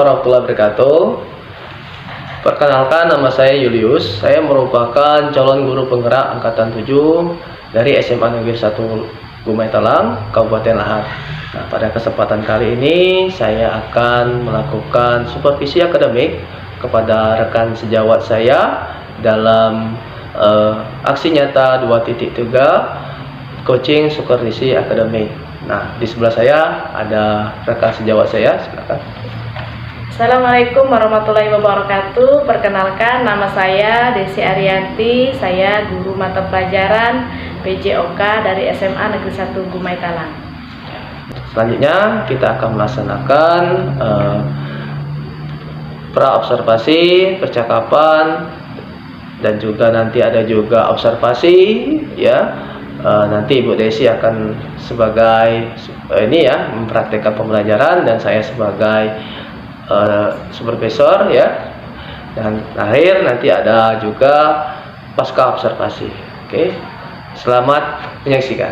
warahmatullahi wabarakatuh. Perkenalkan, nama saya Julius. Saya merupakan calon guru penggerak angkatan 7 dari SMA Negeri 1 Gumai Talang, Kabupaten Lahad. Nah, pada kesempatan kali ini saya akan melakukan supervisi akademik kepada rekan sejawat saya dalam aksi nyata 2.3 coaching supervisi akademik. Nah, di sebelah saya ada rekan sejawat saya, silakan. Assalamualaikum warahmatullahi wabarakatuh. Perkenalkan, nama saya Desi Arianti. Saya guru mata pelajaran PJOK dari SMA Negeri 1 Gumai Talang. Selanjutnya kita akan melaksanakan pra-observasi, percakapan, dan juga nanti ada juga observasi, ya. Nanti Ibu Desi akan sebagai mempraktekkan pembelajaran dan saya sebagai supervisor, ya. Dan akhir nanti ada juga pasca observasi. Oke. Selamat menyaksikan.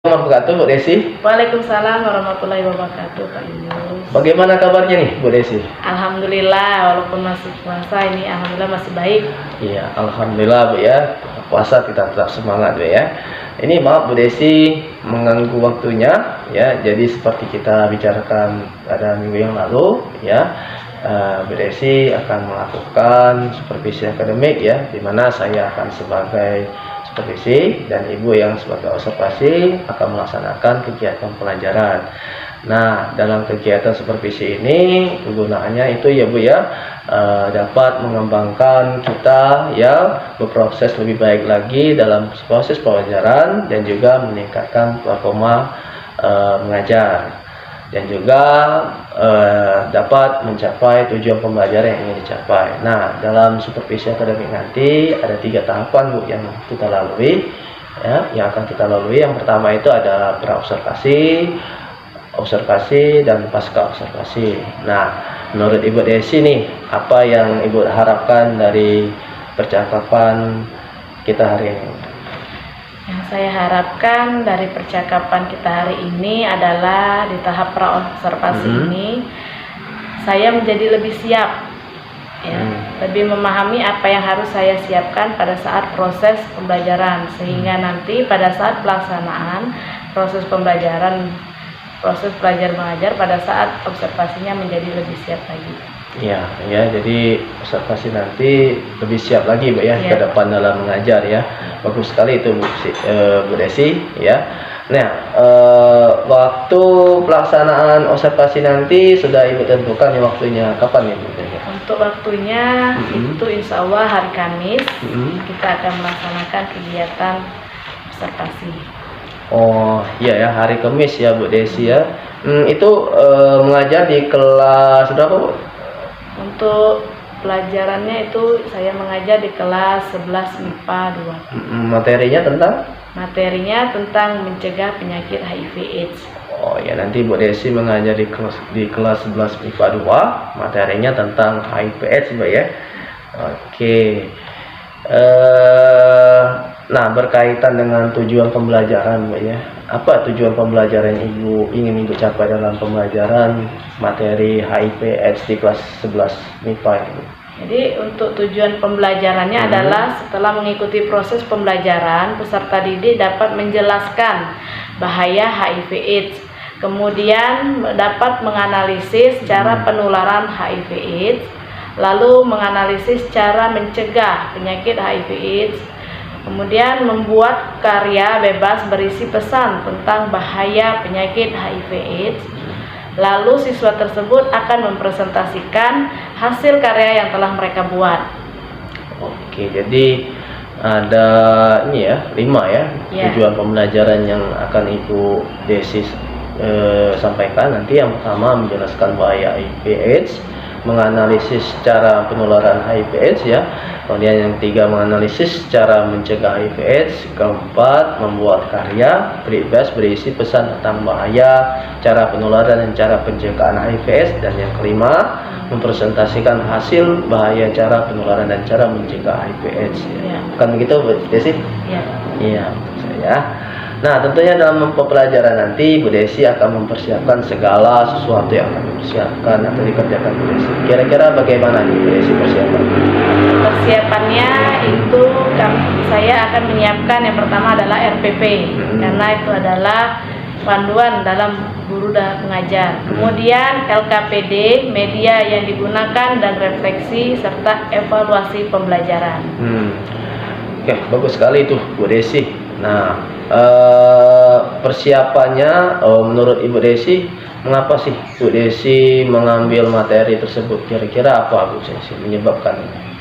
Wabarakatuh, Bu Desi. Waalaikumsalam warahmatullahi wabarakatuh, Pak Yunus. Bagaimana kabarnya nih, Bu Desi? Alhamdulillah, walaupun masih puasa ini, alhamdulillah masih baik. Iya, alhamdulillah, Bu, ya. Puasa kita tetap semangat, Bu, ya. Ini maaf Bu Desi mengganggu waktunya, ya. Jadi seperti kita bicarakan pada minggu yang lalu, ya. Bu Desi akan melakukan supervisi akademik, ya, di mana saya akan sebagai supervisi dan Ibu yang sebagai observasi akan melaksanakan kegiatan pelajaran. Nah, dalam kegiatan supervisi ini kegunaannya itu, ya Bu, ya, dapat mengembangkan kita, ya, berproses lebih baik lagi dalam proses pelajaran dan juga meningkatkan performa mengajar, dan juga dapat mencapai tujuan pembelajaran yang ingin dicapai. Nah, dalam supervisi akademik nanti ada 3 tahapan, Bu, yang kita lalui, ya, yang akan kita lalui. Yang pertama itu ada pra-observasi, observasi, dan pasca observasi. Nah, menurut Ibu Desi nih, apa yang Ibu harapkan dari percakapan kita hari ini? Yang saya harapkan dari percakapan kita hari ini adalah di tahap pra-observasi ini saya menjadi lebih siap, ya, lebih memahami apa yang harus saya siapkan pada saat proses pembelajaran, sehingga nanti pada saat pelaksanaan proses pembelajaran, proses belajar mengajar pada saat observasinya menjadi lebih siap lagi. Ya, jadi observasi nanti lebih siap lagi, Bu, ya, ke depan dalam mengajar, ya. Bagus sekali itu, Bu Desi, ya. Nah, waktu pelaksanaan observasi nanti sudah Ibu tentukan, ya, waktunya kapan, Ibu? Untuk waktunya itu insya Allah hari Kamis kita akan melaksanakan kegiatan observasi. Oh iya, ya, hari Kamis, ya, Bu Desi, ya. Itu mengajar di kelas berapa, Bu? Untuk pelajarannya itu saya mengajar di kelas 11 MIPA 2. Materinya tentang? Materinya tentang mencegah penyakit HIV/AIDS. Oh ya, nanti Bu Desi mengajar di kelas 11 MIPA 2, materinya tentang HIV/AIDS, Bu, ya. Oke. Nah, berkaitan dengan tujuan pembelajaran, Bu, ya. Apa tujuan pembelajaran ingin Ibu capai dalam pembelajaran materi HIV/AIDS di kelas 11 MIPA ini? Jadi untuk tujuan pembelajarannya adalah setelah mengikuti proses pembelajaran, peserta didik dapat menjelaskan bahaya HIV/AIDS, kemudian dapat menganalisis cara penularan HIV/AIDS, lalu menganalisis cara mencegah penyakit HIV/AIDS, kemudian membuat karya bebas berisi pesan tentang bahaya penyakit HIV/AIDS. Lalu siswa tersebut akan mempresentasikan hasil karya yang telah mereka buat. Oke, jadi ada ini, ya, 5, ya, tujuan pembelajaran yang akan Ibu Desi sampaikan. Nanti yang pertama menjelaskan bahaya HIV/AIDS, menganalisis cara penularan HIV/AIDS, ya. Kemudian yang ketiga menganalisis cara mencegah HIV/AIDS. Keempat, membuat karya bebas berisi pesan tentang bahaya, cara penularan dan cara pencegahan HIV/AIDS. Dan yang kelima, mempresentasikan hasil bahaya cara penularan dan cara mencegah HIV/AIDS. Ya. Bukan begitu, Bu Desi? Ya. Iya, saya. Nah, tentunya dalam pembelajaran nanti Bu Desi akan mempersiapkan segala sesuatu yang akan dipersiapkan atau dikerjakan Bu Desi. Kira-kira bagaimana nih Bu Desi persiapan? Persiapannya itu saya akan menyiapkan yang pertama adalah RPP, karena itu adalah panduan dalam guru dan pengajar. Kemudian LKPD, media yang digunakan dan refleksi serta evaluasi pembelajaran. Oke, bagus sekali itu Bu Desi. Nah, persiapannya menurut Ibu Desi, mengapa sih Bu Desi mengambil materi tersebut? Kira-kira apa Bu Desi menyebabkan ini?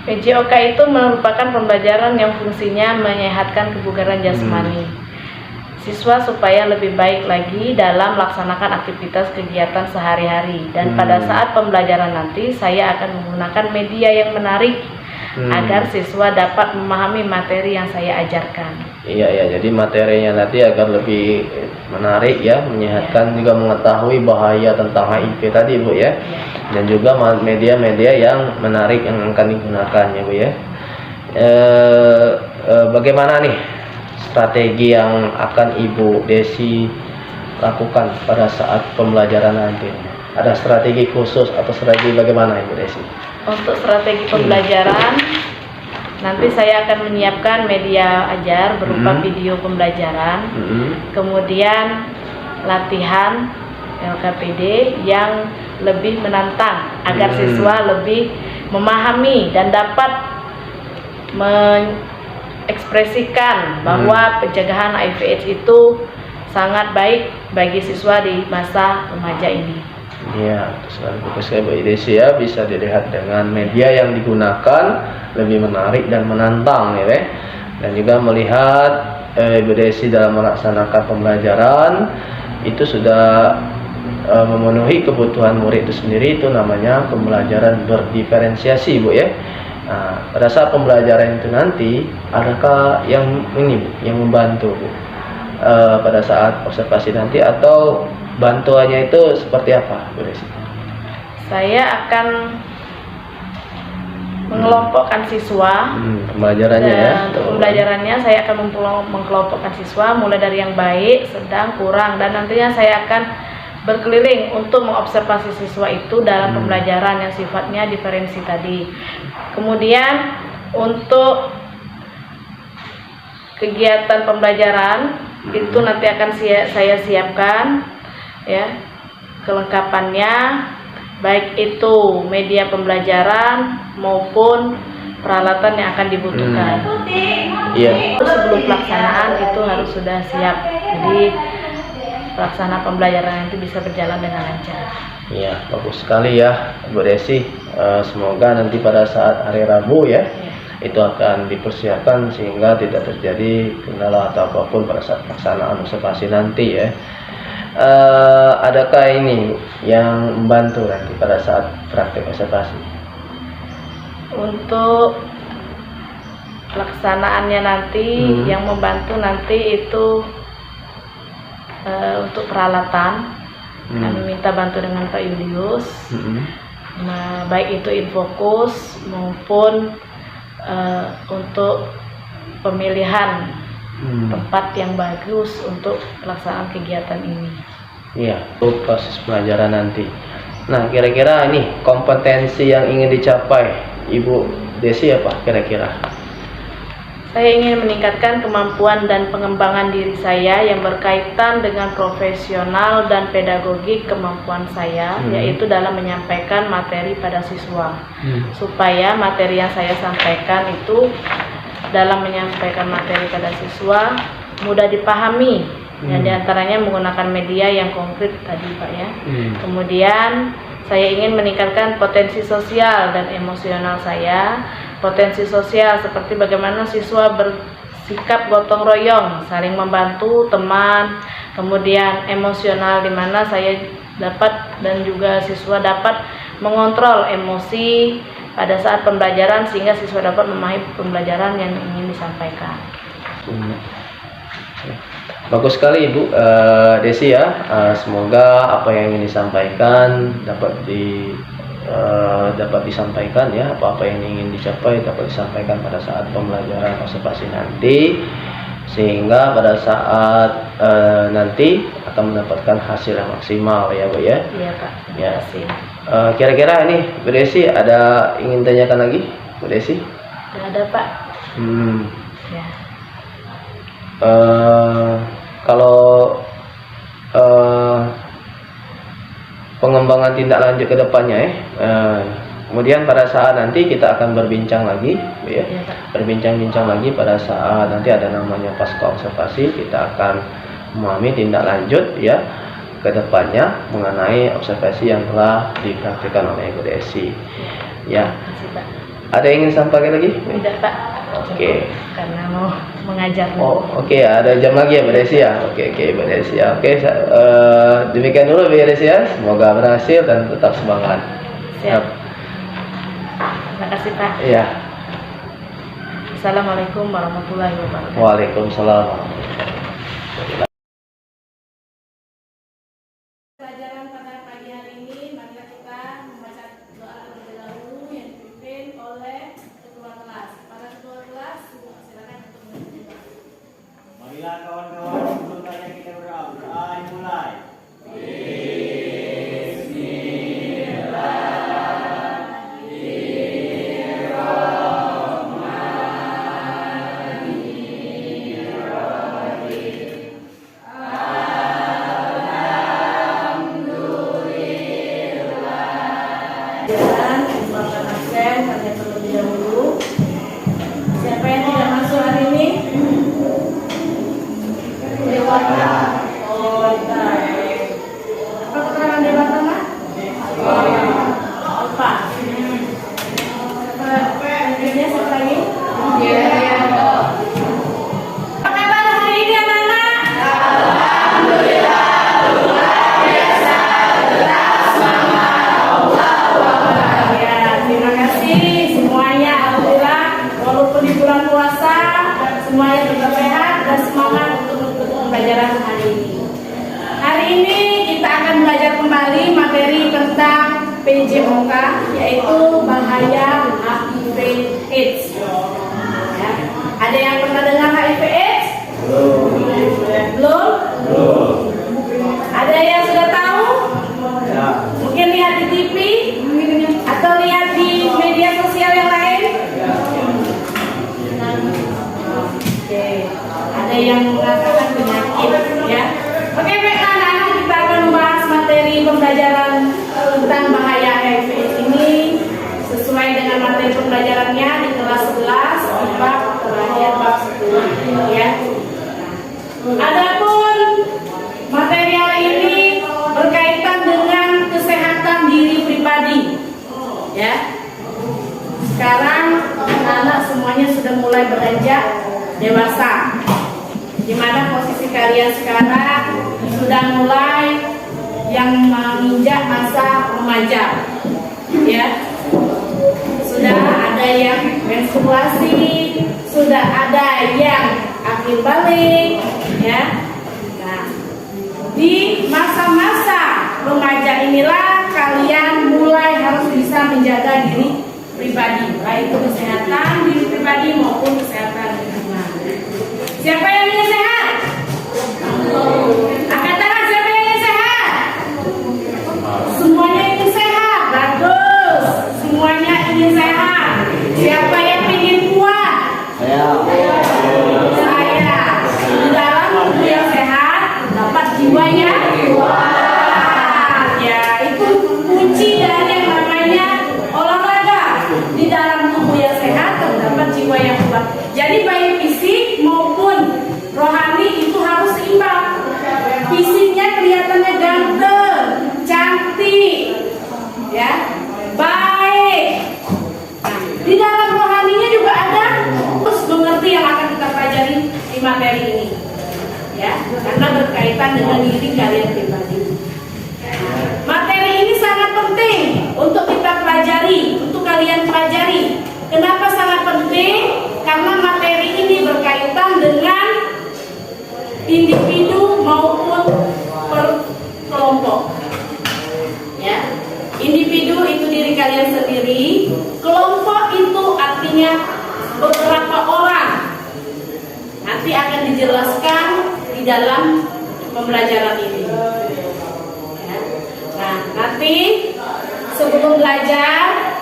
PJOK itu merupakan pembelajaran yang fungsinya menyehatkan kebugaran jasmani siswa supaya lebih baik lagi dalam melaksanakan aktivitas kegiatan sehari-hari. Dan pada saat pembelajaran nanti saya akan menggunakan media yang menarik agar siswa dapat memahami materi yang saya ajarkan. Iya, jadi materinya nanti agar lebih menarik ya, menyehatkan, juga mengetahui bahaya tentang HIV tadi Bu ya. Dan juga media-media yang menarik yang akan digunakan ya Bu ya. Bagaimana nih strategi yang akan Ibu Desi lakukan pada saat pembelajaran nanti? Ada strategi khusus atau strategi bagaimana Ibu Desi? Untuk strategi pembelajaran, nanti saya akan menyiapkan media ajar berupa video pembelajaran, kemudian latihan LKPD yang lebih menantang agar siswa lebih memahami dan dapat mengekspresikan bahwa pencegahan HIV/AIDS itu sangat baik bagi siswa di masa remaja ini. Iya, selalu fokus saya Bu Desi ya, bisa dilihat dengan media yang digunakan lebih menarik dan menantang ya, dan juga melihat Ibu Desi dalam melaksanakan pembelajaran itu sudah memenuhi kebutuhan murid itu sendiri. Itu namanya pembelajaran berdiferensiasi Bu ya. Nah, pada saat pembelajaran itu nanti adakah yang ini Bu, yang membantu Bu pada saat observasi nanti, atau bantuannya itu seperti apa Bu Desi? Saya akan mengelompokkan siswa pembelajarannya ya. Untuk pembelajarannya saya akan mengkelompokkan siswa mulai dari yang baik, sedang, kurang, dan nantinya saya akan berkeliling untuk mengobservasi siswa itu dalam pembelajaran yang sifatnya diferensi tadi. Kemudian untuk kegiatan pembelajaran itu nanti akan saya siapkan ya kelengkapannya, baik itu media pembelajaran maupun peralatan yang akan dibutuhkan. Iya. Sebelum pelaksanaan itu harus sudah siap, jadi pelaksanaan pembelajaran itu bisa berjalan dengan lancar. Iya, bagus sekali ya Bu Desi. Semoga nanti pada saat hari Rabu ya, itu akan dipersiapkan sehingga tidak terjadi kendala atau apapun pada saat pelaksanaan observasi nanti ya. Adakah ini yang membantu nanti pada saat praktek observasi? Untuk pelaksanaannya nanti yang membantu nanti itu untuk peralatan kami minta bantu dengan Pak Julius, baik itu infokus maupun untuk pemilihan tempat yang bagus untuk pelaksanaan kegiatan ini. Iya, untuk proses pelajaran nanti. Nah, kira-kira ini kompetensi yang ingin dicapai Ibu Desi apa kira-kira? Saya ingin meningkatkan kemampuan dan pengembangan diri saya yang berkaitan dengan profesional dan pedagogik kemampuan saya, yaitu dalam menyampaikan materi pada siswa. Supaya materi yang saya sampaikan itu dalam menyampaikan materi pada siswa mudah dipahami, dan diantaranya menggunakan media yang konkret tadi Pak ya. Kemudian saya ingin meningkatkan potensi sosial dan emosional saya. Potensi sosial seperti bagaimana siswa bersikap gotong royong, saling membantu teman. Kemudian emosional, di mana saya dapat dan juga siswa dapat mengontrol emosi pada saat pembelajaran sehingga siswa dapat memahami pembelajaran yang ingin disampaikan. Bagus sekali Ibu Desi ya. Semoga apa yang ingin disampaikan dapat disampaikan ya, apa-apa yang ingin dicapai dapat disampaikan pada saat pembelajaran observasi nanti. sehingga pada saat nanti akan mendapatkan hasil yang maksimal ya Bu ya. Iya Pak. Terima Ya. kasih. Kira-kira ini Bu Desi ada ingin tanyakan lagi Bu Desi? Tidak ada Pak. Ya. Kalau pengembangan tindak lanjut ke depannya kemudian pada saat nanti kita akan berbincang lagi Bu ya. Iya Pak. Berbincang-bincang lagi pada saat nanti ada namanya pasca observasi, kita akan memahami tindak lanjut ya ke depannya mengenai observasi yang telah dipraktikkan oleh Bu Desi. Ya. Terima kasih Pak. Ada yang ingin sampaikan lagi? Tidak Pak. Oke. Karena mau mengajar. Oh, oke, ada jam lagi ya Bu Desi ya. Oke, Bu Desi ya. Oke, demikian dulu Bu Desi ya. Semoga berhasil dan tetap semangat. Siap. Terima kasih Pak. Iya. Assalamualaikum warahmatullahi wabarakatuh. Waalaikumsalam. Pelajaran pada pagi hari ini, marilah kita membaca doa terlebih dahulu yang dipimpin oleh ketua kelas. Para ketua kelas, silakan untuk memimpin doa. Marilah kawan-kawan sebelum saja kita berdoa dimulai. Jalan, buatkan absen, tanya terlebih dahulu. Siapa yang tidak masuk hari ini? Dewata. Dewata. Apa keterangan Dewata, Mak? Apa? Pemimpinnya siapa lagi? Apa kabar hari ini anak-anak? Ya, terima kasih semuanya. Alhamdulillah, walaupun di bulan puasa, semuanya tetap sehat dan semangat untuk mengikuti pembelajaran hari ini. Hari ini kita akan belajar kembali materi tentang PJOK, yaitu bahaya HIV/AIDS. Ya. Ada yang pernah dengar HIV/AIDS? Belum? Ada yang sudah tahu? Mungkin lihat di TV atau lihat di media sosial yang lain. Oke, ada yang mengatakan penyakit, ya. Oke, baiklah anak-anak, kita akan membahas materi pembelajaran tentang bahaya HIV ini sesuai dengan materi pembelajarannya di kelas 11 di bab terakhir bab 10, ya. Adapun materi hari ini berkaitan dengan kesehatan diri pribadi, ya. Sekarang anak-anak semuanya sudah mulai beranjak dewasa, di mana posisi kalian sekarang sudah mulai yang menginjak masa remaja, ya. Sudah ada yang menstruasi, sudah ada yang akil balik, ya. Nah, di masa-masa remaja inilah kalian mulai harus bisa menjaga diri pribadi, baik itu kesehatan diri pribadi maupun kesehatan lingkungan. Siapa yang ingin sehat? Angkat tangan, siapa yang ingin sehat? Semuanya ingin sehat, bagus. Semuanya ingin sehat. Siapa yang ingin kuat? Saya. Di dalam tubuh yang sehat dapat jiwa yang kuat. Ya, itu kunci dari yang namanya olahraga. Di dalam tubuh yang sehat terdapat jiwa yang kuat. Jadi baik fisik maupun rohani itu harus seimbang. Fisiknya kelihatannya ganteng, cantik, ya, baik. Nah, di dalam rohaninya juga ada, terus mengerti yang akan kita pelajari di materi ini, ya, karena berkaitan dengan diri kalian pribadi. Materi ini sangat penting untuk kita pelajari, untuk kalian pelajari. Kenapa sangat penting? Karena materi ini berkaitan dengan individu maupun per kelompok. Ya, individu itu diri kalian sendiri, kelompok itu artinya beberapa orang. Nanti akan dijelaskan dijelaskan di dalam pembelajaran ini. Ya. Nah, nanti sebelum belajar,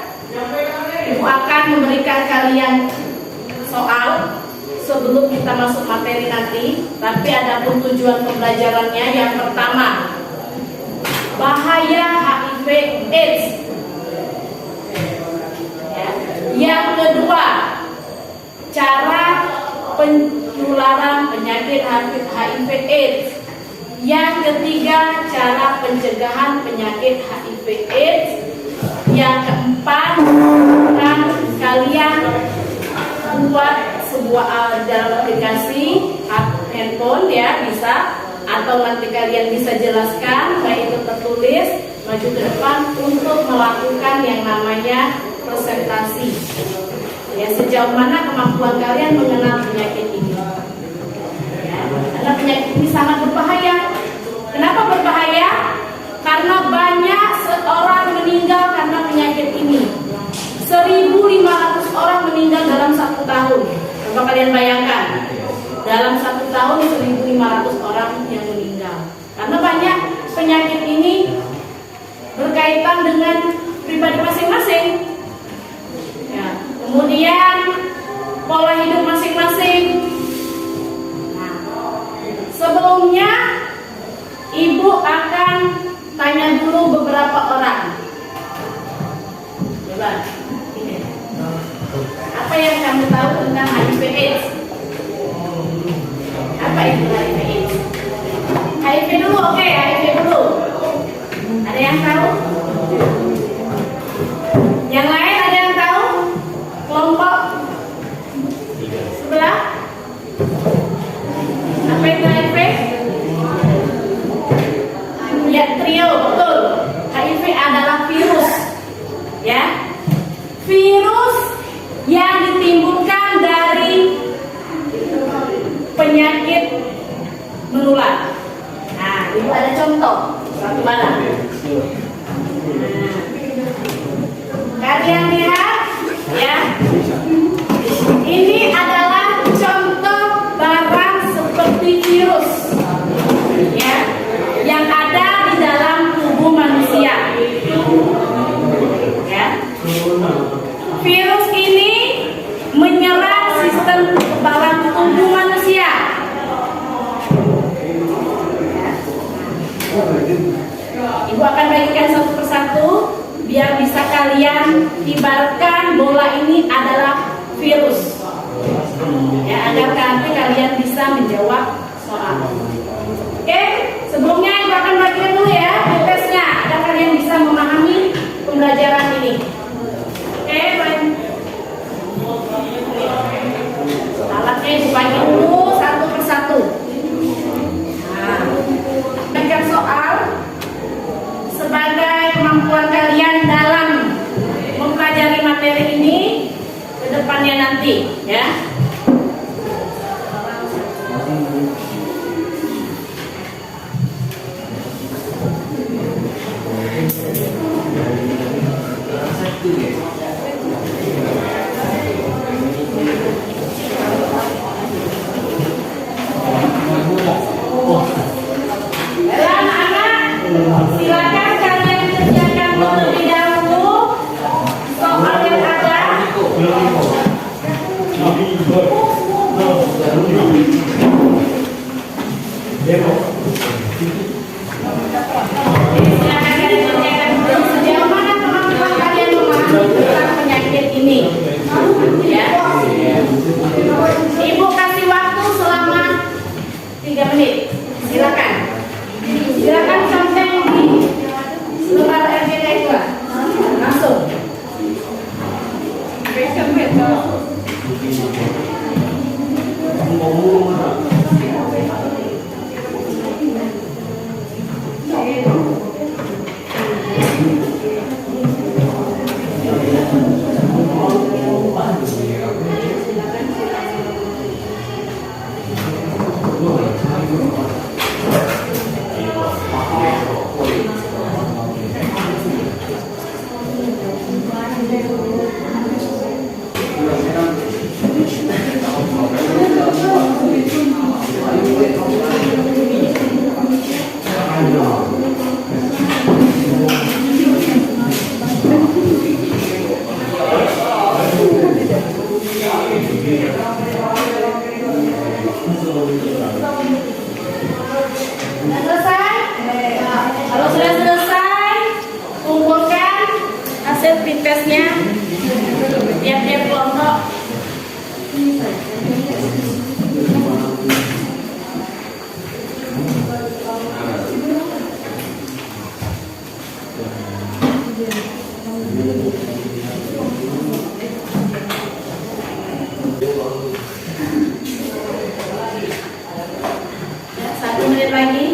Ibu akan memberikan kalian soal sebelum kita masuk materi nanti. Tapi ada pun tujuan pembelajarannya. Yang pertama, bahaya HIV/AIDS. Ya. Yang kedua, cara penularan penyakit HIV/AIDS. Yang ketiga, cara pencegahan penyakit HIV/AIDS. Yang keempat, kalian buat sebuah dalam aplikasi handphone ya, bisa, atau nanti kalian bisa jelaskan baik itu tertulis maju ke depan untuk melakukan yang namanya presentasi. Ya, sejauh mana kemampuan kalian mengenal penyakit ini. Ya, karena penyakit ini sangat berbahaya. Kenapa berbahaya? Karena banyak seorang meninggal karena penyakit ini. 1.500 orang meninggal dalam 1 tahun. Coba kalian bayangkan, dalam 1 tahun 1.500 orang yang meninggal. Karena banyak penyakit ini berkaitan dengan pribadi masing-masing. Ya. Kemudian pola hidup masing-masing. Nah, sebelumnya Ibu akan tanya dulu beberapa orang. Coba, ini. Apa yang kamu tahu tentang HIV/AIDS? Apa itu HIV/AIDS? HIV dulu, oke, HIV dulu. Ada yang tahu? Yang lain ada yang tahu? Kelompok sebelah? Apa itu HIV? Ya, trio, betul. HIV adalah virus. Ya. Virus yang ditimbulkan dari penyakit menular. Nah, Ibu ada contoh. Satu mana? Nah, kalian lihat ya. Ini adalah contoh barang seperti virus. Ya, yang ada di dalam tubuh manusia. Ya. Virus ini menyerang sistem kekebalan tubuh manusia. Ibu akan bagikan satu persatu biar bisa kalian ibaratkan bola ini adalah virus. Ya, agar nanti kalian bisa menjawab soal. Oke, sebelumnya Ibu akan bagikan dulu ya tesnya agar kalian bisa memahami pembelajaran ini. Oke, baik. Alatnya Ibu bagi dulu satu persatu. Nah, bagikan soal sebagai kemampuan kalian dalam mempelajari materi ini ke depannya nanti, ya. Silakan kalian kerjakan terlebih dahulu soal yang ada. listening testnya tiap-tiap kelompok. Ya, 1 menit lagi.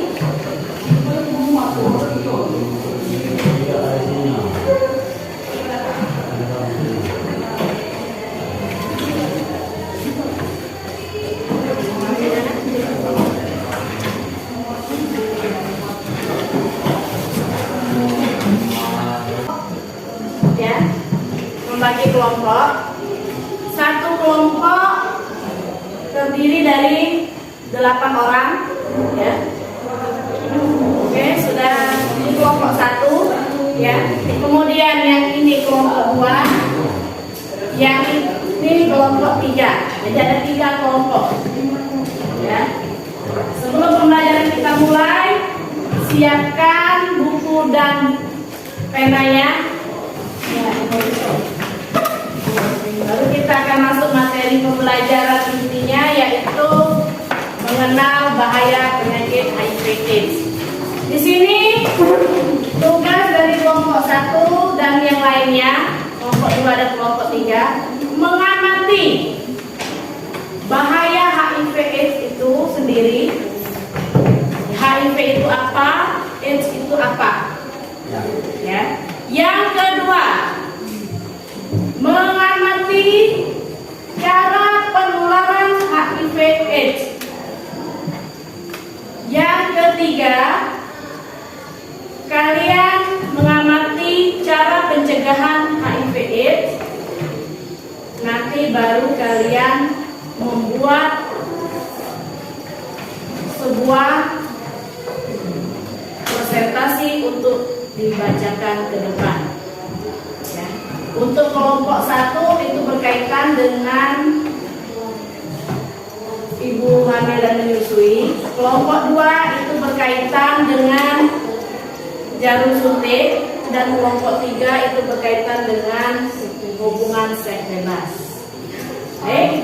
Ya, membagi kelompok. Satu kelompok terdiri dari 8 orang, ya. Oke, sudah ini kelompok 1, ya. Kemudian yang ini kelompok 2, yang ini kelompok 3. Jadi ada 3 kelompok, ya. Sebelum pembelajaran kita mulai, siapkan buku dan penanya. Ya, baru kita akan masuk materi pembelajaran intinya, yaitu mengenal bahaya penyakit HIV/AIDS. Di sini tugas dari kelompok 1 dan yang lainnya, kelompok 2 dan kelompok 3, mengamati bahaya HIV/AIDS itu sendiri. HIV itu apa? AIDS itu apa? Ya. Yang kedua, mengamati cara penularan HIV/AIDS. Yang ketiga, kalian mengamati cara pencegahan HIV/AIDS. Nanti baru kalian membuat sebuah presentasi untuk dibacakan ke depan. Ya. Untuk kelompok 1 itu berkaitan dengan ibu hamil dan menyusui. Kelompok 2 itu berkaitan dengan jarum suntik, dan kelompok 3 itu berkaitan dengan hubungan seks bebas. Ya.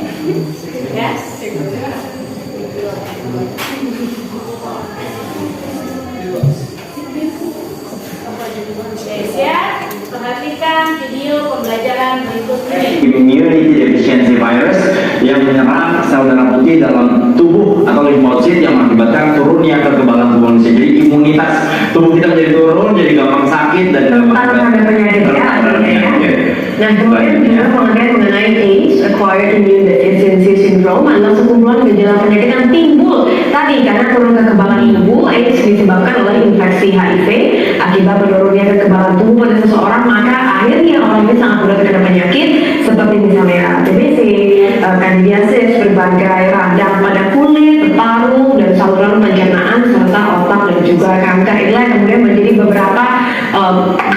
Oke, siap? Perhatikan video pembelajaran berikut ini. Immunity deficiency virus yang menyerang sel darah putih dalam tubuh atau limfosit yang mengakibatkan turunnya kekebalan tubuh manusia. Jadi imunitas tubuh kita menjadi turun, jadi gampang sakit dan rentan pada penyakit ya. Nah, kemudian juga mengenai AIDS, acquired immune deficiency syndrome, adalah sekumpulan gejala penyakit yang timbul tadi karena turun kekebalan tubuh. AIDS disebabkan oleh infeksi HIV akibat menurunnya kekebalan tubuh pada seseorang, maka akhirnya orang ini sangat mudah terkena penyakit seperti misalnya TBC, kandidiasis, berbagai radang pada kulit, paru, dan saluran pencernaan serta otak dan juga kanker. Inilah yang kemudian menjadi beberapa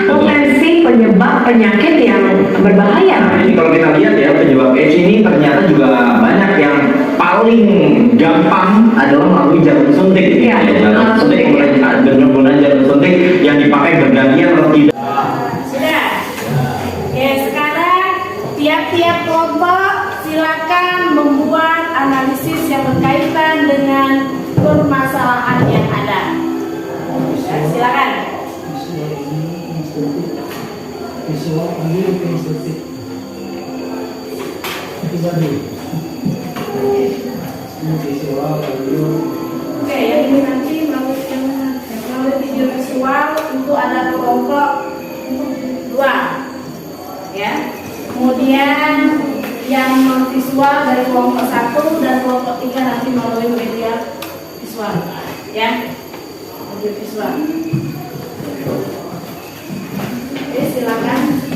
potensi penyebab penyakit yang berbahaya. Nah, ini kalau kita lihat ya, penyebab AIDS ini ternyata juga banyak. Yang paling gampang adalah melalui jarum suntik. Iya, Jarum suntik, penggunaan jarum suntik yang dipakai bergantian atau tidak. Sudah. Oke, sekarang tiap-tiap kelompok silakan membuat analisis yang berkaitan dengan permasalahan yang ada. Ya, silakan. Oke, yang ini nanti melalui video visual itu ada kelompok 2, ya. Kemudian yang non visual dari kelompok 1 dan kelompok 3 nanti melalui media visual, ya. Media visual. Oke, silakan. Oke, silakan.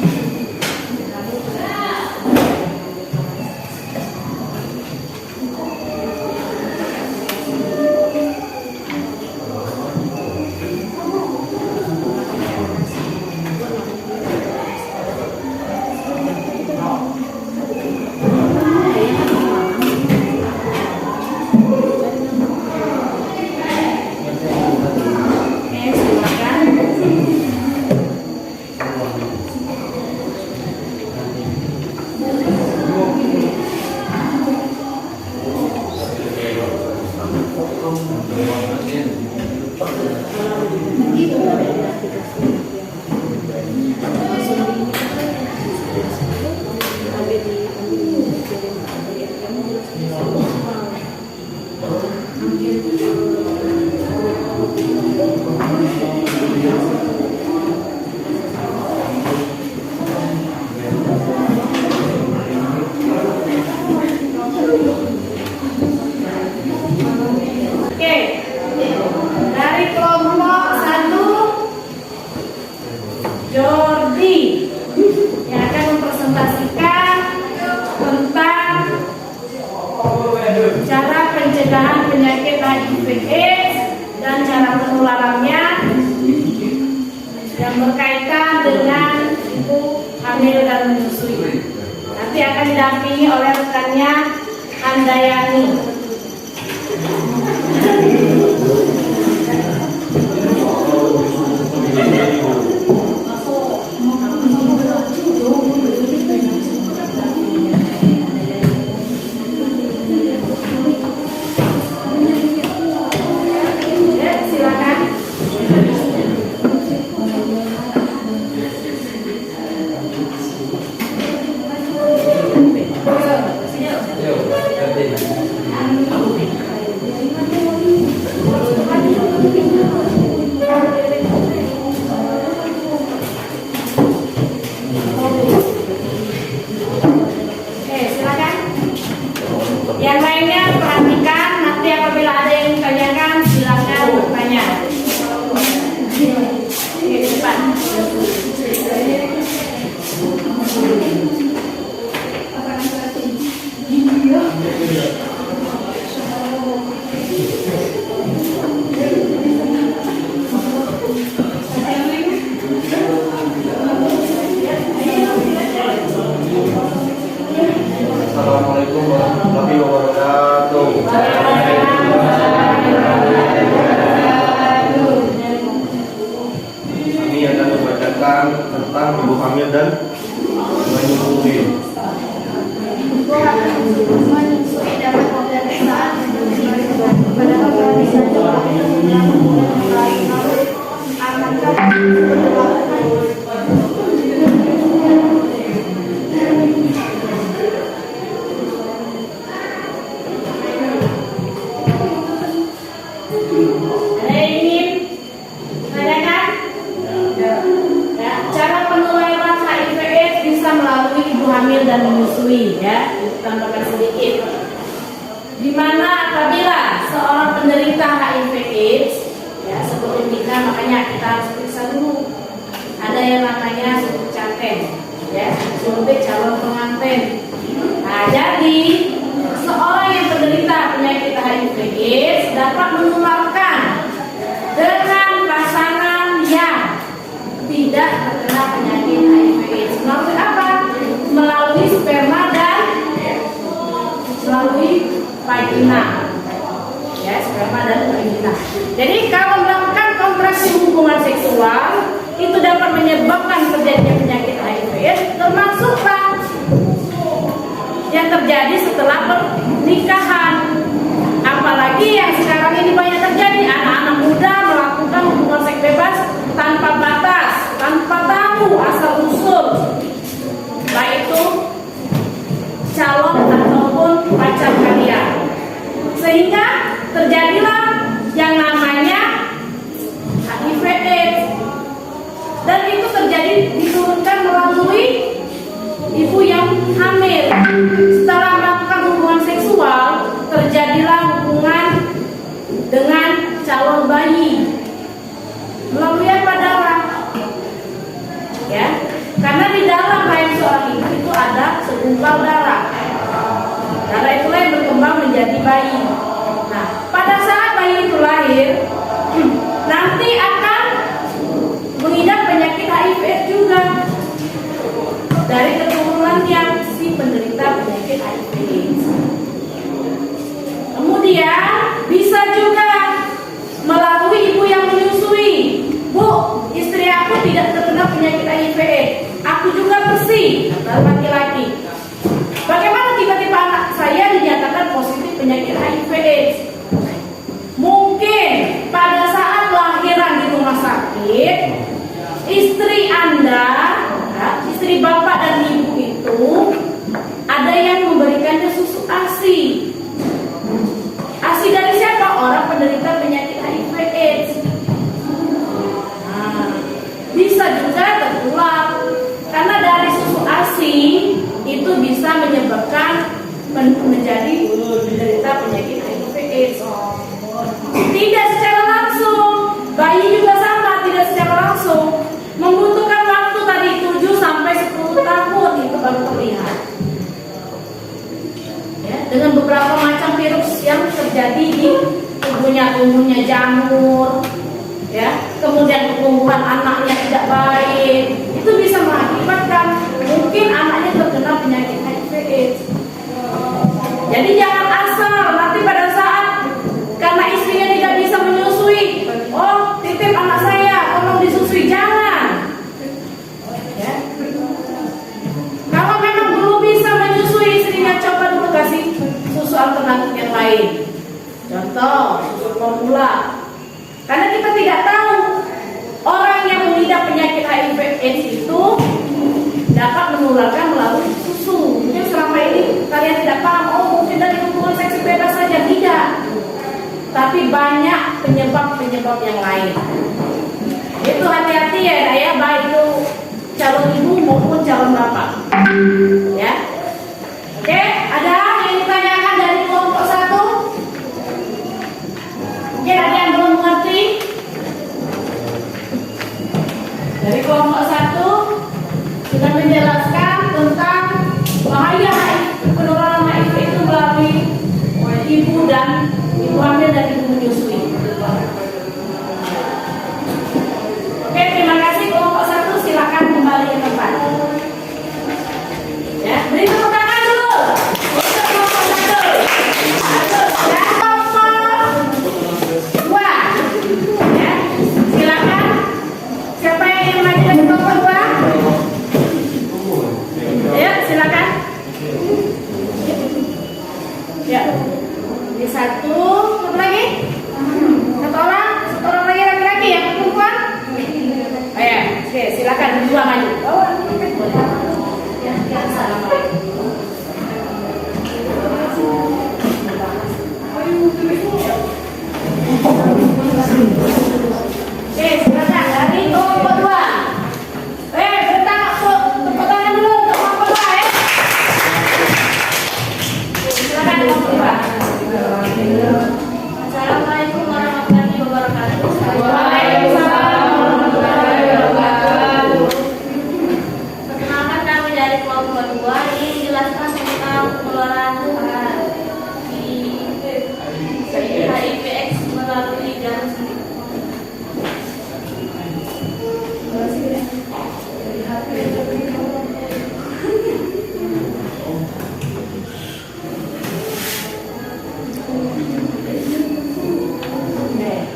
Jordi yang akan mempresentasikan tentang cara pencegahan penyakit HIV/AIDS dan cara penularannya yang berkaitan dengan ibu hamil dan menyusui. Nanti akan didampingi oleh rekannya Handayani. Yang lainnya perhatikan, nanti apabila ada yang ditanyakan silakan bertanya. Oke, cepat. Assalamualaikum warahmatullahi wabarakatuh. Ini akan membacakan tentang ibu hamil dan menyusui. Ibu hamil menyusui dapat pemeriksaan pada hamil dan menyusui, ya, tambahkan sedikit. Dimana apabila seorang penderita HIV/AIDS, ya, sebelum nikah makanya kita harus periksa dulu. Ada yang namanya suntik canten, ya, suntik calon pengantin. Nah, jadi seorang yang penderita penyakit HIV/AIDS dapat menularkan dengan pasangan yang tidak terkena penyakit HIV/AIDS melalui apa? Melalui sperma dan melalui vagina, ya, sperma dan vagina. Jadi kalau melakukan kontraksi hubungan seksual itu dapat menyebabkan terjadinya penyakit HIV/AIDS, termasuklah yang terjadi setelah pernikahan. Apalagi yang sekarang ini banyak terjadi, anak-anak muda melakukan hubungan seks bebas tanpa batas, tanpa tahu asal usul, baik itu calon ataupun pacar kalian, sehingga terjadilah yang namanya HIV/AIDS, dan itu terjadi diturunkan melalui ibu yang hamil. Setelah melakukan hubungan seksual, terjadilah hubungan dengan calon bayi melalui apa? Darah, ya. Karena di dalam rahim seorang ibu itu ada segumpal darah. Darah itulah yang berkembang menjadi bayi. Nah, pada saat bayi itu lahir, nanti akan mengidap penyakit HIV/AIDS juga dari keturunan yang si penderita penyakit HIV/AIDS. Kemudian bisa juga melalui ibu yang menyusui. Bu, istri aku tidak terkena penyakit HIV/AIDS. Aku juga bersih, kata laki-laki. Bagaimana tiba-tiba anak saya dinyatakan positif penyakit HIV/AIDS? Mungkin pada saat lahiran di rumah sakit, istri Anda, istri bapak dan ibu itu ada yang memberikannya susu ASI. ASI dari siapa? Orang penderita penyakit HIV/AIDS. Nah, bisa juga tertular karena dari susu ASI itu bisa menyebabkan menjadi penderita penyakit HIV/AIDS. Tidak secara langsung, bayi juga sama, tidak secara langsung, membutuhkan waktu terjadi di tumbuhnya jamur, ya, kemudian pertumbuhan anaknya tidak baik, itu bisa mengakibatkan mungkin anaknya terkena penyakit HIV/AIDS. Jadi jangan asal nanti pada saat karena istrinya tidak bisa menyusui, oh titip anak saya, tolong disusui, jangan. Ya. Kalau memang belum bisa menyusui, istrinya coba dulu kasih susu alternatif yang lain. Contoh, susu formula. Karena kita tidak tahu orang yang mengidap penyakit HIV/AIDS itu dapat menularkan melalui susu. Mungkin selama ini kalian tidak paham, oh mungkin dari hubungan seks bebas saja, tidak. Tapi banyak penyebab-penyebab yang lain. Itu hati-hati ya, Nak, ya, baik itu calon ibu maupun calon bapak. Ya. Oke, ada yang ditanyakan dari kelompok 1? Mungkin ada yang belum mengerti. Dari kelompok 1 sudah menjelaskan tentang bahaya penularan HIV itu melalui ibu dan ibu hamil dan ibu menyusui. Oke, terima kasih kelompok 1, silakan kembali ke tempat. Ya, beri tepuk tangan dulu untuk kelompok 1. Dan kelompok 2. Ya, silakan. Siapa yang ingin maju dari kelompok 2? Ya, silakan. Ya. Di 1, satu lagi? Satu orang lagi laki-laki ya, perempuan? Ya, oke, silakan berdua maju. Oh, ini boleh. Ya, assalamualaikum. Oke, silakan dari kelompok 2. Tepuk tangan dulu untuk kelompok 2 ya. Silakan kelompok 2. Assalamualaikum warahmatullahi wabarakatuh. Waalaikumsalam warahmatullahi wabarakatuh. Perkenalkan, kami dari kelompok 2 ini menjelaskan tentang penularan HIV/AIDS melalui jarum suntik.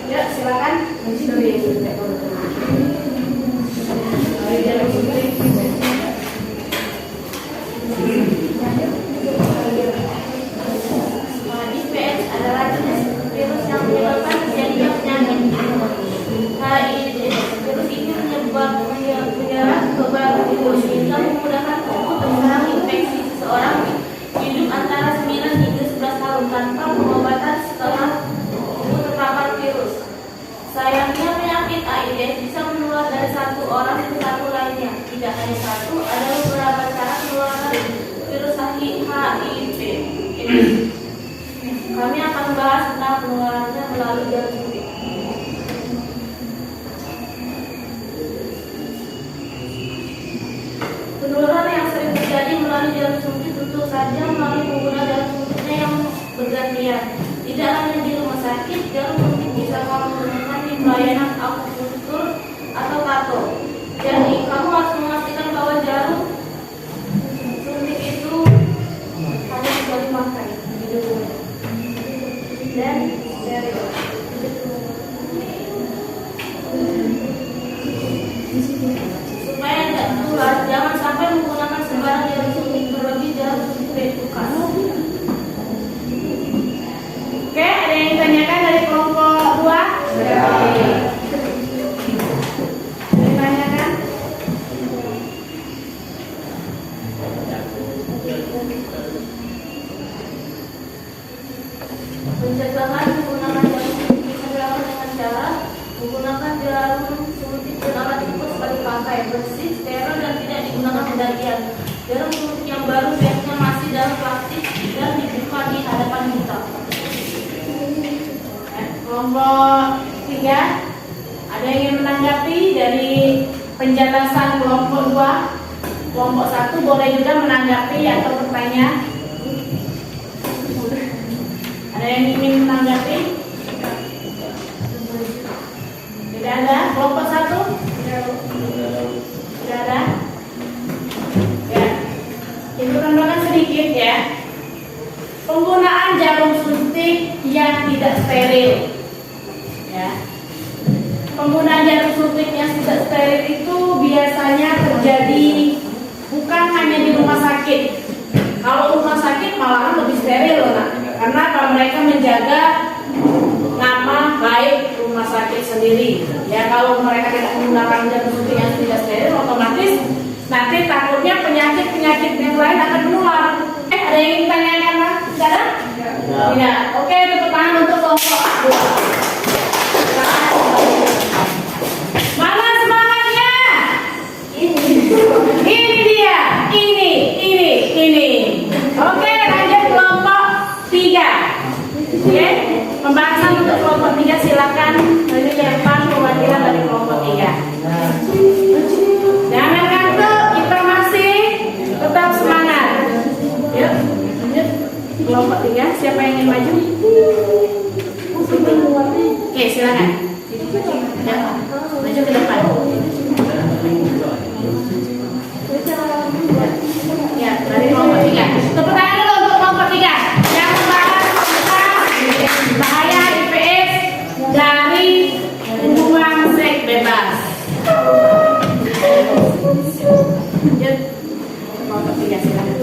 Ya, silakan. HIV/AIDS adalah jenis virus yang menyebabkan terjadinya penyakit HIV. Virus ini menyerang kekebalan tubuh sehingga memudahkan tubuh menyerang infeksi seseorang hidup antara 9 hingga 11 tahun tanpa pengobatan setelah tubuh terpapar virus. Sayangnya penyakit AIDS bisa menular dari satu orang ke satu lainnya. Tidak hanya satu, ada beberapa cara penularan virus HIV. Kami akan membahas tentang penularannya melalui jarum suntik. Penularan yang sering terjadi melalui jarum suntik tentu saja melalui pengguna jarum suntiknya yang bergantian. Tidak hanya di rumah sakit, jarum suntik bisa kamu gunakan di pelayanan akupuntur atau kato. Jadi kamu harus memastikan bahwa jarum suntik itu hanya bisa dipakai di rumah. Dan steril. Supaya tidak tertular, jangan sampai menggunakan sembarang jarum suntik, terlebih jarum suntik bekas. Oke, ada yang ditanyakan dari kelompok 2? Ditanyakan? Pencegahan menggunakan jarum suntik bisa dilakukan dengan cara menggunakan jarum suntik dan alat tikus sekali pakai, bersih, steril dan tidak digunakan pendakian. Jarum suntik yang baru biasanya masih dalam plastik dan dibuka di hadapan kita. Kelompok 3, ada yang ingin menanggapi dari penjelasan kelompok 2? Kelompok 1 boleh juga menanggapi atau bertanya. Ada Ada yang ingin menanggapi? Tidak ada. Kelompok 1? Tidak ada. Ya, ibu tambahkan sedikit ya. Penggunaan jarum suntik yang tidak steril. Ya. Penggunaan jarum suntik yang tidak steril itu biasanya terjadi bukan hanya di rumah sakit. Kalau rumah sakit malahan lebih steril loh, Nak. Karena kalau mereka menjaga nama baik rumah sakit sendiri. Ya, kalau mereka tidak menggunakan jarum suntik yang tidak steril, otomatis nanti takutnya penyakit-penyakit yang lain akan menular. Ada yang ingin tanyakan, Mas? Tidak ada? Tidak. Oke, tepuk tangan untuk kelompok 2. Mana semangatnya? Ini dia. Ini. Oke, lanjut kelompok 3. Oke, pembahasan untuk kelompok 3 silakan dari depan perwakilan dari kelompok 3. Jangan ngantuk, kita masih tetap semangat. Yuk, lanjut kelompok 3. Siapa yang ingin maju? Oke, silakan. Ya, maju ke depan. Ya, dari kelompok 3. Tepuk tangan dulu untuk kelompok 3 yang membahas tentang bahaya IPS dari hubungan seks bebas. Lanjut kelompok 3 silakan.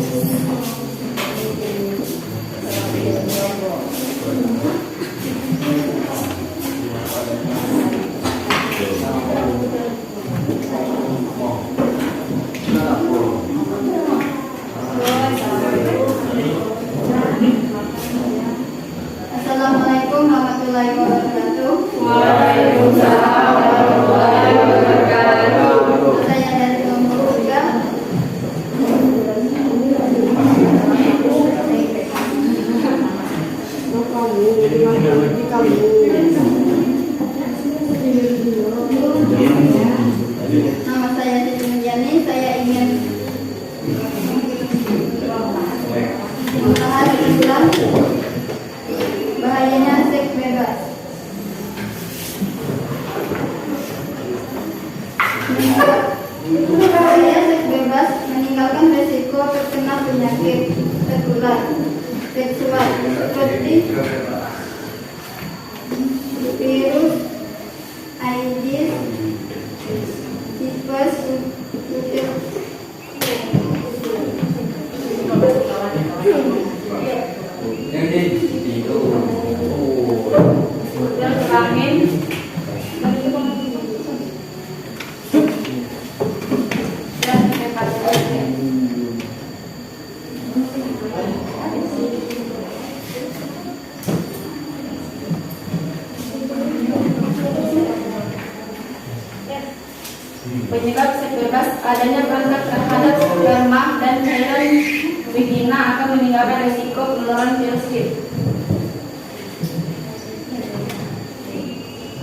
Assalamualaikum warahmatullahi wabarakatuh. Waalaikumsalam warahmatullahi wabarakatuh. Saya dari kelompok 3. Nama saya Siti Nurjani. Saya ingin membahas tentang bahayanya seks bebas. Bahaya seks bebas meninggalkan resiko terkena penyakit tertular seksual seperti virus AIDS, tipes, Penyebab seks bebas adanya kontak terhadap sperma dan cairan vagina akan meninggalkan risiko penularan virus HIV.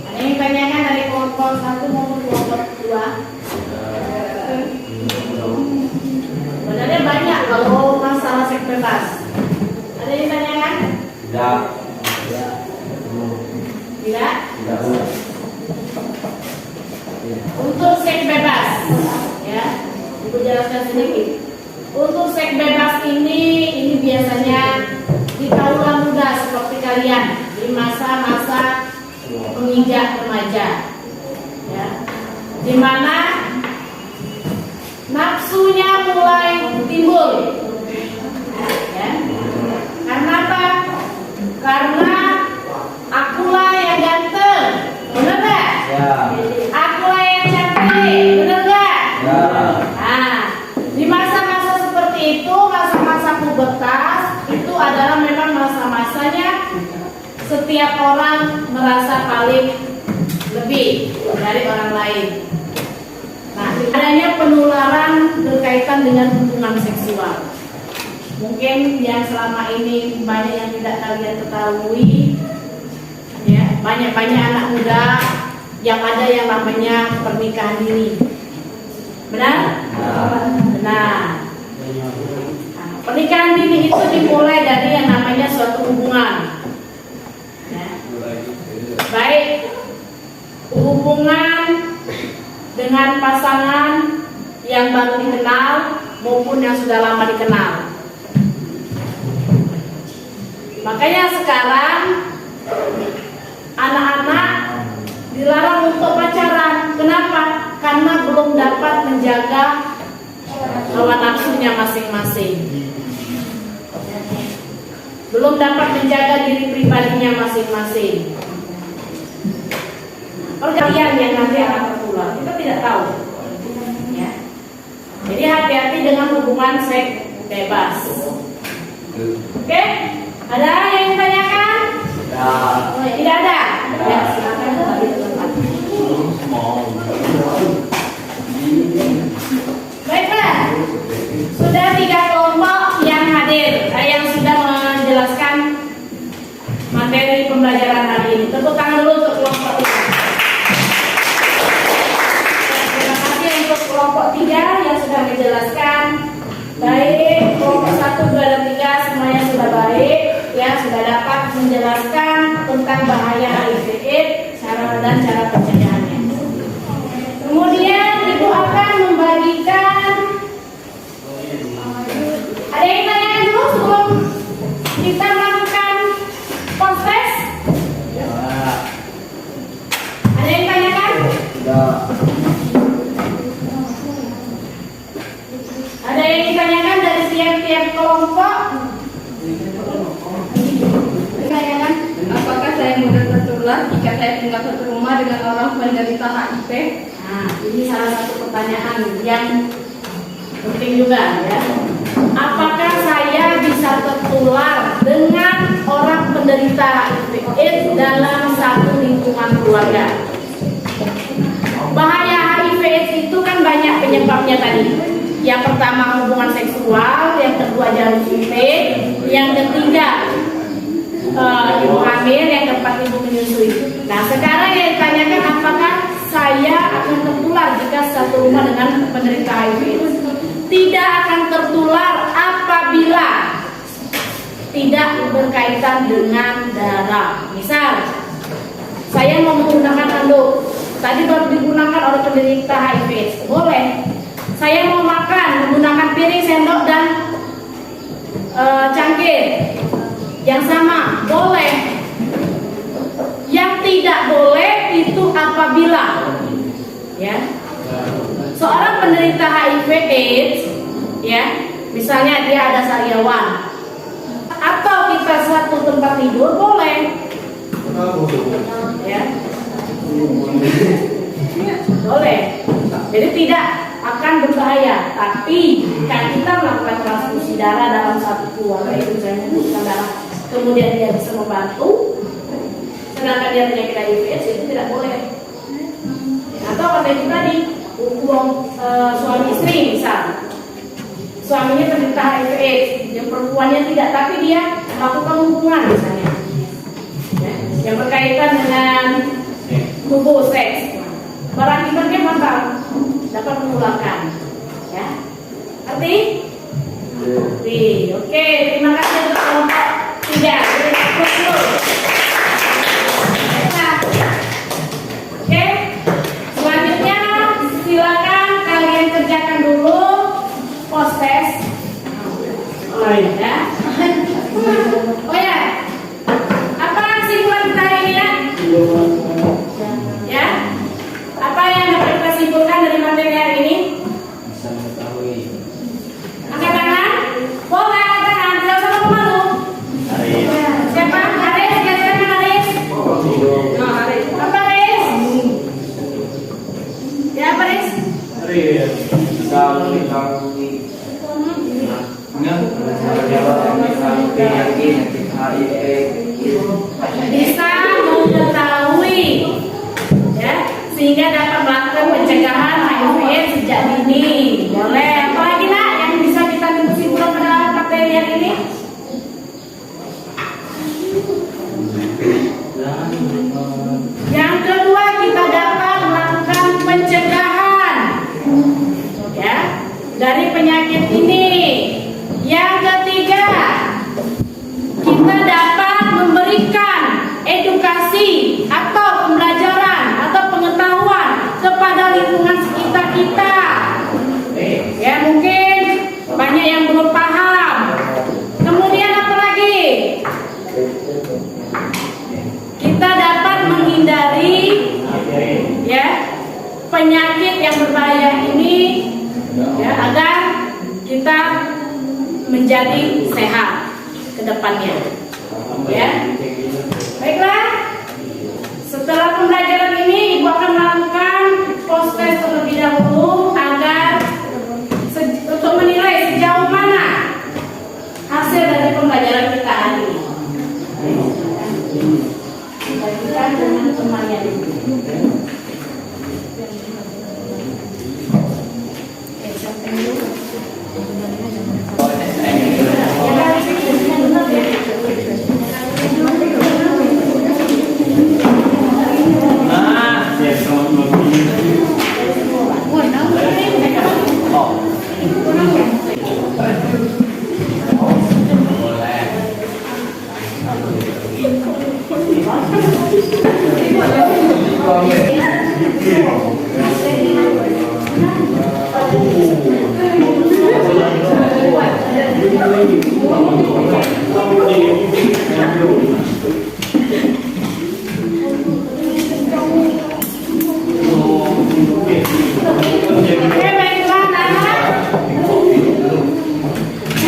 Ada yang tanyakan dari kelompok 1 maupun kelompok 2? Sebenarnya banyak kalau masalah seks bebas. Ada yang tanyakan? Tidak. Tidak? Untuk seks bebas, ya, Ibu jelaskan sedikit. Untuk seks bebas ini biasanya di kaula muda seperti kalian, di masa-masa menginjak remaja, ya, di mana nafsunya mulai timbul, ya. Karena apa? Karena akulah yang ganteng, benar nggak? Ya. Akulah yang cantik, benar nggak? Ya. Nah, di masa-masa seperti itu, masa-masa pubertas itu adalah memang masa-masanya setiap orang merasa paling lebih dari orang lain. Nah, adanya penularan berkaitan dengan hubungan seksual. Mungkin yang selama ini banyak yang tidak kalian ketahui, ya, banyak-banyak anak muda yang ada yang namanya pernikahan dini. Benar? Benar. Nah, pernikahan dini itu dimulai dari yang namanya suatu hubungan hubungan dengan pasangan yang baru dikenal maupun yang sudah lama dikenal. Makanya sekarang anak-anak dilarang untuk pacaran. Kenapa? Karena belum dapat menjaga hawa nafsunya masing-masing, belum dapat menjaga diri pribadinya masing-masing. Perkalian yang nanti akan tertular, kita tidak tahu. Ya. Jadi hati-hati dengan hubungan seks bebas. Oke? Ada yang ditanyakan? Tidak ada. Ya, silakan kembali ke tempat. Baiklah, sudah 3 kelompok yang hadir, yang sudah menjelaskan materi pembelajaran hari ini. Tepuk tangan dulu untuk kelompok 3. Terima kasih untuk kelompok 3 yang sudah menjelaskan. Baik, kelompok 1, 2, dan 3 semuanya sudah baik, ya, sudah dapat menjelaskan tentang bahaya HIV/AIDS, cara dan cara pencegahannya. Kemudian Ibu akan membagikan. Ada yang tanyakan dulu sebelum kita melakukan proses? Ada yang tanyakan? Ada yang ditanyakan dari tiap-tiap kelompok? Ditanyakan, apakah saya mudah tertular jika saya tinggal satu rumah dengan orang penderita HIV? Nah, ini salah satu pertanyaan yang penting juga, ya. Apakah saya bisa tertular dengan orang penderita HIV/AIDS dalam satu lingkungan keluarga? Bahaya HIV/AIDS itu kan banyak penyebabnya tadi. Yang pertama hubungan seksual, yang kedua jarum suntik, yang ketiga ibu hamil, yang keempat ibu menyusui. Nah, sekarang yang ditanyakan, apakah saya akan tertular jika satu rumah dengan penderita HIV? Tidak akan tertular apabila tidak berkaitan dengan darah. Misal, saya mau menggunakan handuk, tadi baru digunakan oleh penderita HIV, boleh. Saya mau makan menggunakan piring, sendok, dan cangkir yang sama, boleh. Yang tidak boleh itu apabila, ya, seorang penderita HIV/AIDS, ya, misalnya dia ada sariawan atau kita satu tempat tidur, boleh, ya, boleh. Jadi tidak akan berbahaya. Tapi jika kita melakukan transfusi darah dalam satu keluarga, itu misalnya membutuhkan darah, kemudian dia bisa membantu, sedangkan dia penyakit HIV/AIDS, itu tidak boleh. Atau kata itu tadi, hubungan suami istri, misal suaminya penderita HIV/AIDS, yang perempuannya tidak, tapi dia melakukan hubungan misalnya, ya, yang berkaitan dengan hubungan seks, berakibatnya fatal, dapat menularkan, ya. Arti? Oke, terima kasih untuk kelompok 3. Oke, selanjutnya silakan kalian kerjakan dulu proses. Ya. Oh ya, apa kesimpulan kita hari ini, ya? Ya, apa yang dapat kita simpulkan dari materi hari ini? Angkat tangan, boleh angkat tangan, tidak usah malu-malu. Siapa? Haris, siapa Haris? Apa Haris? Ya, apa Haris? Bisa mengetahui, ya, sehingga dapat melakukan pencegahan HIV/AIDS sejak dini. Boleh. Apa lagi nak yang bisa kita simpulkan pada materi yang ini? Yang kedua, kita dapat melakukan pencegahan, ya, dari penyakit ini. Yang ketiga, kita dapat memberikan edukasi atau pembelajaran atau pengetahuan menjadi sehat ke depannya. Ya. Baiklah. Setelah pembelajaran ini, Ibu akan melakukan post test terlebih dahulu agar untuk menilai sejauh mana hasil dari pembelajaran kita hari ini. Bagikan dengan temannya.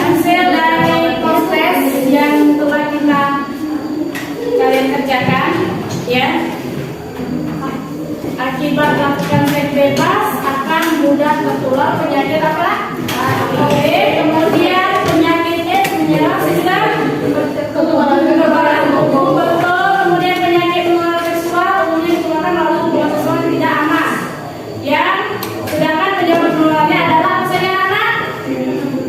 Hasil dari proses yang telah kalian kerjakan, ya, akibat melakukan seks bebas akan mudah tertular penyakit apa? HIV, kemudian penyakit AIDS menyerang sistem kekebalan tubuh, betul, kemudian penyakit menular seksual, kemudian dikeluarkan melalui hubungan seksual yang tidak aman. Yang sedangkan penyebab menularnya adalah apa saja anak?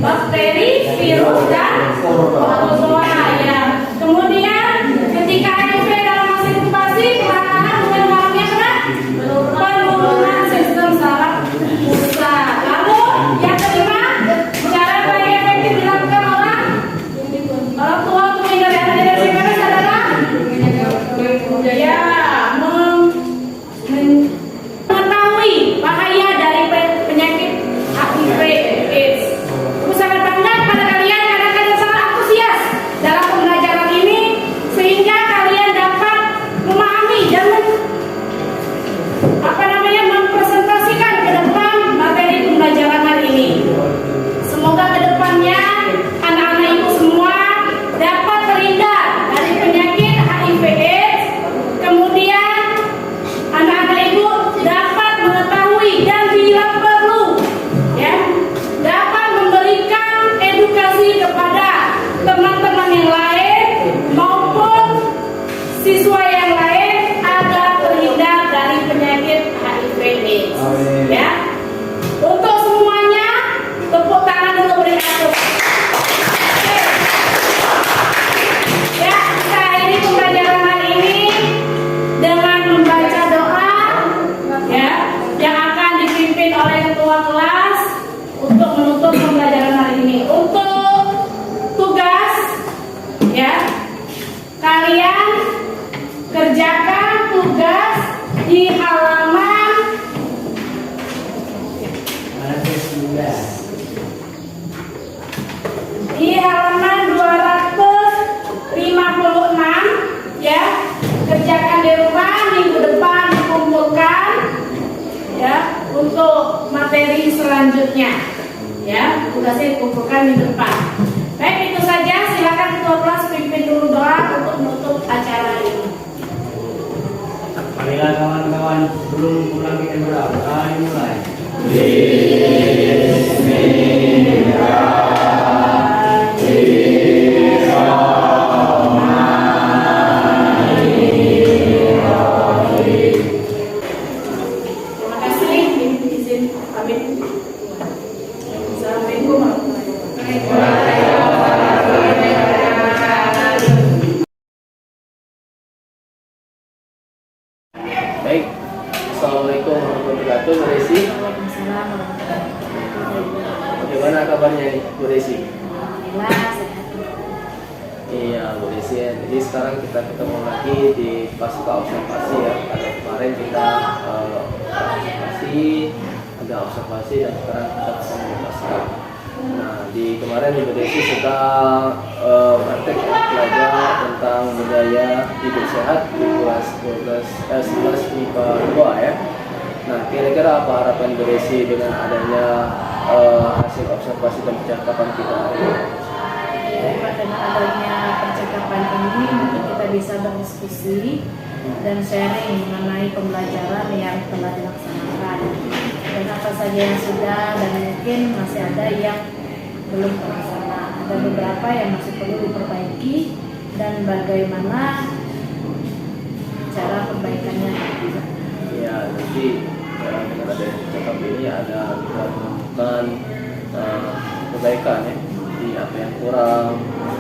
Bakteri, virus, dan protozoa. Ya. Kemudian ketika HIV dalam masa inkubasi, penanganan dengan mengalami apa? Penurunan sistem saraf pusat. Lalu yang kelima, cara paling efektif dilakukan orang tua untuk menghindari anak dari HIV adalah ya mengetahui bahaya dari penyakit HIV AIDS. Aku sangat bangga kepada kalian karena kalian sangat antusias dalam pembelajaran ini sehingga kalian dapat memahami dan mempresentasikan ke depan materi pembelajaran hari ini. Semoga ke depannya anak-anak ibu semua dapat terhindar dari penyakit HIV AIDS. Kemudian anak-anak ibu dapat mengetahui dan bila perlu, ya, dapat memberikan edukasi kepada teman-teman yang lain maupun siswa yang lain agar terhindar dari penyakit HIV AIDS. Ya, untuk semuanya tepuk tangan dulu beri atur. Ya, kita akhiri pembelajaran hari ini dengan membaca doa, ya, yang akan dipimpin oleh ketua kelas untuk menutup pembelajaran hari ini. Untuk tugas, ya, kalian kerjakan tugas di halaman di halaman 256, ya. Kerjakan di rumah, minggu depan dikumpulkan, ya, untuk materi selanjutnya, ya. Tugasnya dikumpulkan minggu depan. Baik, itu saja. Silakan ketua kelas pimpin dulu doa untuk menutup acara ini. Marilah kawan-kawan, sebelum pulang kita berdoa. Mulai. Terima kasih. Izin pamit. Assalamualaikum warahmatullahi wabarakatuh. Baik. Assalamualaikum warahmatullahi wabarakatuh, Bu Desi. Waalaikumsalam warahmatullahi wabarakatuh. Bagaimana kabarnya nih, Bu Desi? Alhamdulillah sehat. Iya, Bu Desi. Jadi sekarang kita ketemu lagi di pasca observasi, ya. Karena kemarin kita observasi dan sekarang kita ketemu di pasca. Nah, di kemarin Ibu Desi sedang praktek belajar tentang budaya hidup sehat di kelas 11 IPA 2, ya. Nah, kira-kira apa harapan Ibu Desi dengan adanya hasil observasi dan percakapan kita hari ini? dengan adanya percakapan ini mungkin kita bisa berdiskusi dan sharing mengenai pembelajaran yang telah dilaksanakan dan apa saja yang sudah dan mungkin masih ada yang belum terlaksana. Ada beberapa yang masih perlu diperbaiki dan bagaimana cara perbaikannya. Ya, nanti dengan ada cakap ini ada kita menemukan perbaikan ya, di apa yang kurang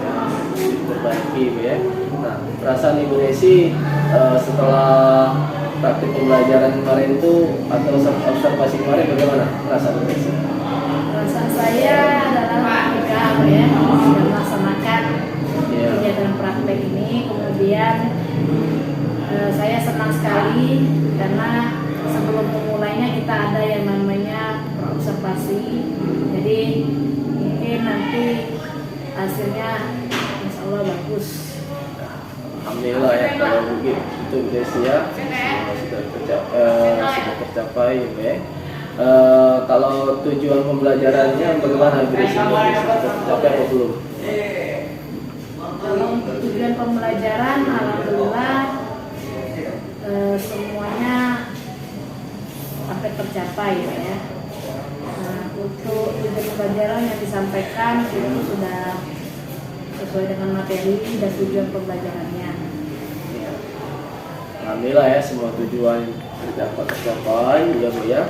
yang diperbaiki ya. Nah, perasaan Ibu Desi setelah praktik pembelajaran kemarin itu atau observasi kemarin bagaimana perasaan Ibu Desi? Perasaan saya adalah ketika ya sudah melaksanakan kegiatan praktek ini, kemudian saya senang sekali karena sebelum memulainya kita ada yang namanya observasi. Jadi mungkin nanti hasilnya insya Allah bagus. Alhamdulillah ya kalau begitu Bu Desi ya sudah tercapai ya. Kalau tujuan pembelajarannya bagaimana Bu Desi? Sudah tercapai atau belum? Kalau untuk tujuan pembelajaran alhamdulillah semuanya sampai tercapai ya. Nah, untuk tujuan pembelajaran yang disampaikan itu sudah sesuai dengan materi dan tujuan pembelajarannya. Ya. Alhamdulillah ya semua tujuan dapat tercapai ya Bu ya.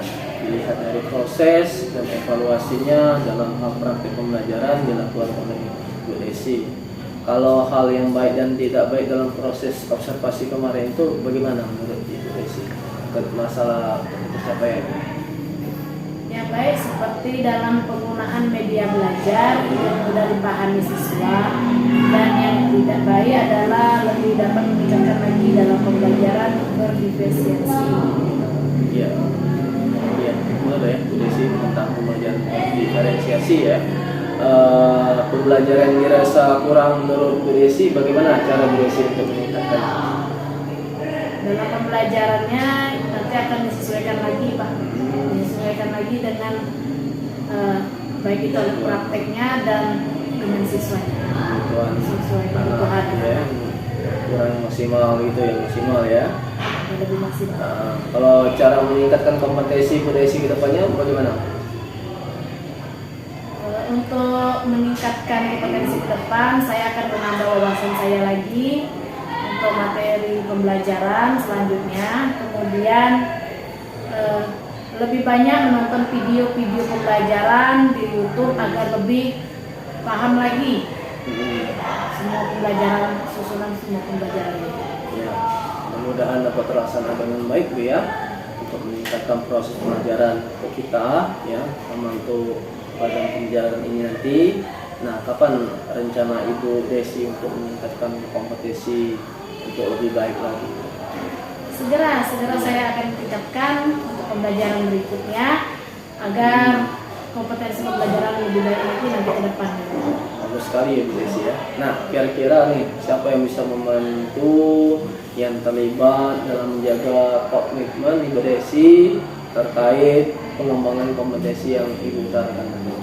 Dilihat dari proses dan evaluasinya dalam hal praktik pembelajaran dilakukan oleh Bu Desi. Kalau hal yang baik dan tidak baik dalam proses observasi kemarin itu bagaimana menurut Ibu Desi? Masalah pencapaian? Yang baik seperti dalam penggunaan media belajar yang mudah dipahami siswa, dan yang tidak baik adalah lebih dapat meningkatkan lagi dalam pembelajaran berdifferensiasi. Iya, iya, benar ya Bu Desi tentang pembelajaran diferensiasi ya. Pembelajaran yang dirasa kurang menurut Bu Desi, bagaimana cara Bu Desi untuk meningkatkan? Dalam pembelajarannya nanti akan disesuaikan lagi Pak, disesuaikan lagi dengan baik itu prakteknya dan dengan siswanya. Sesuai kebutuhan ya, kurang maksimal gitu ya, maksimal ya. Lebih maksimal. Kalau cara meningkatkan kompetensi Bu Desi ke depannya bagaimana? Untuk meningkatkan kompetensi ke depan, saya akan menambah wawasan saya lagi untuk materi pembelajaran selanjutnya. Kemudian lebih banyak menonton video-video pembelajaran di YouTube agar lebih paham lagi semua pembelajaran, susunan semua pembelajaran. Ya, mudah-mudahan dapat terlaksana dengan baik Bu ya, untuk meningkatkan proses pembelajaran kita ya, sama untuk pada pembelajaran ini nanti. Nah, kapan rencana Ibu Desi untuk meningkatkan kompetensi untuk lebih baik lagi? Segera saya akan tingkatkan untuk pembelajaran berikutnya agar kompetensi pembelajaran lebih baik lagi nanti ke depan. Bagus sekali ya Bu Desi ya. Nah, kira-kira nih siapa yang bisa membantu yang terlibat dalam menjaga komitmen Ibu Desi terkait pengembangan kompetensi yang Ibu utarakan tadi?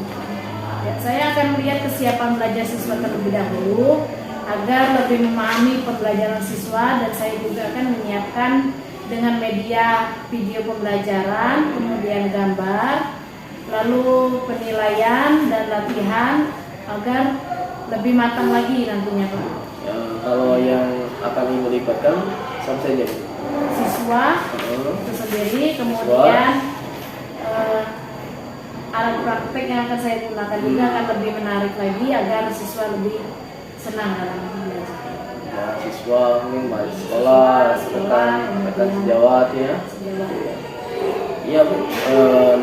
Ya, saya akan melihat kesiapan belajar siswa terlebih dahulu agar lebih memahami pembelajaran siswa, dan saya juga akan menyiapkan dengan media video pembelajaran, kemudian gambar, lalu penilaian dan latihan agar lebih matang lagi nantinya Pak. Ya, kalau yang akan Ibu libatkan siapa saja? Siswa itu sendiri, kemudian alat praktek yang akan saya gunakan juga akan lebih menarik lagi agar siswa lebih senang dalam belajar. Ya, siswa ini balik sekolah, rekan sejawat ya. Iya Bu,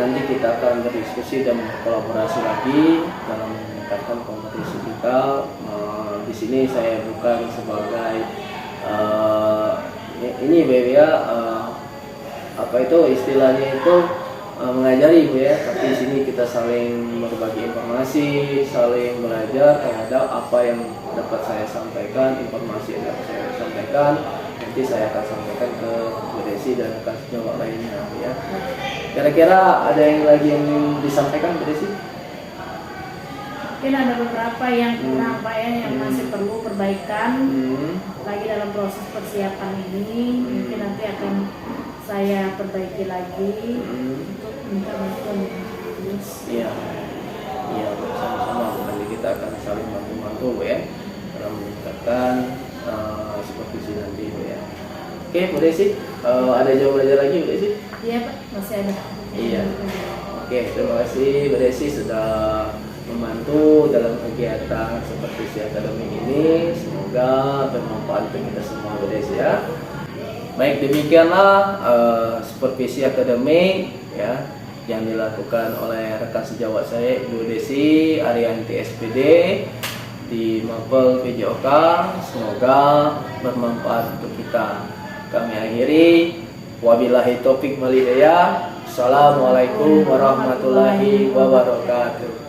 nanti kita akan berdiskusi dan berkolaborasi lagi dalam meningkatkan kompetensi kita. Di sini saya bukan sebagai ini Bu ya, apa itu istilahnya itu mengajari Bu ya, tapi di sini kita saling berbagi informasi, saling belajar terhadap apa yang dapat saya sampaikan, informasi yang dapat saya sampaikan. Nanti saya akan sampaikan ke Bu Desi dan rekan sejawat lainnya Bu ya. Kira-kira ada yang lagi yang disampaikan Bu Desi? mungkin ada beberapa yang kurang Pak ya, yang masih perlu perbaikan. Lagi dalam proses persiapan ini, mungkin nanti akan saya perbaiki lagi untuk minta bantuan. Iya, iya, sama-sama. Nanti kita akan saling bantu-bantu ya, dalam meningkatkan seperti ini nanti ya. Oke, Bu Desi, ada jawab belajar lagi Bu Desi? Iya Pak, masih ada. Iya. Oke, terima kasih Bu Desi sudah membantu dalam kegiatan seperti si akademi ini. Semoga bermanfaat untuk kita semua Bu Desi ya. Baik, demikianlah supervisi akademik ya yang dilakukan oleh rekan sejawat saya Ibu Desi Arianti SPD di Mapel PJOK. Semoga bermanfaat untuk kita. Kami akhiri, wabillahi taufik wal hidayah. Assalamualaikum warahmatullahi wabarakatuh.